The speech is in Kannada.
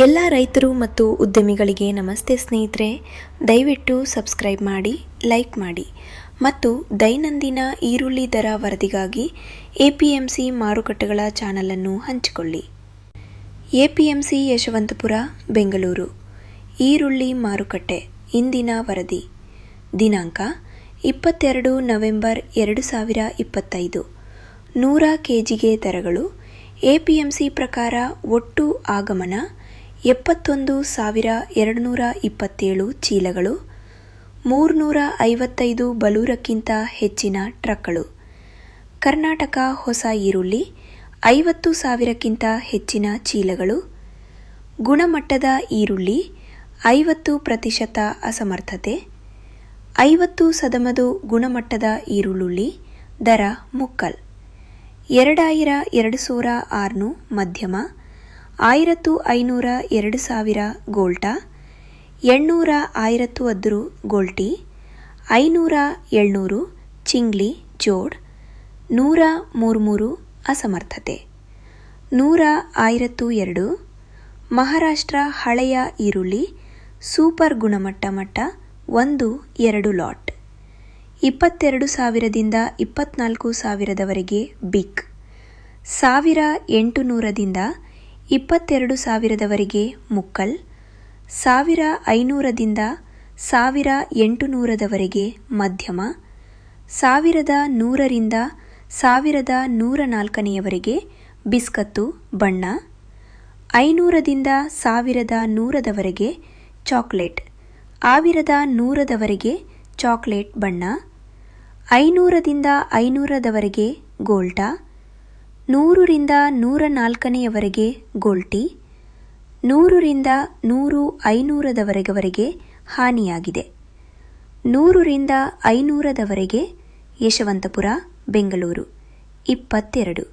ಎಲ್ಲ ರೈತರು ಮತ್ತು ಉದ್ಯಮಿಗಳಿಗೆ ನಮಸ್ತೆ ಸ್ನೇಹಿತರೆ. ದಯವಿಟ್ಟು ಸಬ್ಸ್ಕ್ರೈಬ್ ಮಾಡಿ, ಲೈಕ್ ಮಾಡಿ ಮತ್ತು ದೈನಂದಿನ ಈರುಳ್ಳಿ ದರ ವರದಿಗಾಗಿ APMC ಮಾರುಕಟ್ಟೆಗಳ ಚಾನಲನ್ನು ಹಂಚಿಕೊಳ್ಳಿ. APMC ಯಶವಂತಪುರ, ಬೆಂಗಳೂರು. ಈರುಳ್ಳಿ ಮಾರುಕಟ್ಟೆ ಇಂದಿನ ವರದಿ. ದಿನಾಂಕ 22 ನವೆಂಬರ್ 2025. 100 kgಗೆ ದರಗಳು. APMC ಪ್ರಕಾರ ಒಟ್ಟು ಆಗಮನ 71,227 ಚೀಲಗಳು, 355 ಬಲೂರಕ್ಕಿಂತ ಹೆಚ್ಚಿನ ಟ್ರಕ್ಗಳು. ಕರ್ನಾಟಕ ಹೊಸ ಈರುಳ್ಳಿ 50,000ಕ್ಕಿಂತ ಹೆಚ್ಚಿನ ಚೀಲಗಳು. ಗುಣಮಟ್ಟದ ಈರುಳ್ಳಿ 50% ಅಸಮರ್ಥತೆ. 50% ಗುಣಮಟ್ಟದ ಈರುಳ್ಳಿ ದರ ಮುಕ್ಕಲ್. 2000-2600 ಮಧ್ಯಮ, 1500 2000 ಗೋಲ್ಟಾ, 800-1010 ಗೋಲ್ಟಿ, 500-700 ಚಿಂಗ್ಲಿ ಜೋಡ್, 100-33 ಅಸಮರ್ಥತೆ. 100-1002 ಮಹಾರಾಷ್ಟ್ರ ಹಳೆಯ ಈರುಳ್ಳಿ ಸೂಪರ್ ಗುಣಮಟ್ಟ ಮಟ್ಟ 1-2 ಲಾಟ್. 22,000ದಿಂದ 24,000ದವರೆಗೆ ಬಿಗ್. 1,800ದಿಂದ 22,000ದವರೆಗೆ ಮುಕ್ಕಲ್. 1,500ದಿಂದ 1,800ದವರೆಗೆ ಮಧ್ಯಮ. 1,100ರಿಂದ 1,104ವರೆಗೆ ಬಿಸ್ಕತ್ತು ಬಣ್ಣ. 500ದಿಂದ 1,100ದವರೆಗೆ ಚಾಕ್ಲೇಟ್. 1,100ದವರೆಗೆ ಚಾಕ್ಲೇಟ್ ಬಣ್ಣ. 500ದಿಂದ 500ದವರೆಗೆ ಗೋಲ್ಟಾ. 100ರಿಂದ 104ವರೆಗೆ ಗೋಲ್ಟಿ. 100ರಿಂದ 100-500ದವರೆಗೆ ಹಾನಿಯಾಗಿದೆ. 100ರಿಂದ 500ದವರೆಗೆ ಯಶವಂತಪುರ, ಬೆಂಗಳೂರು. 22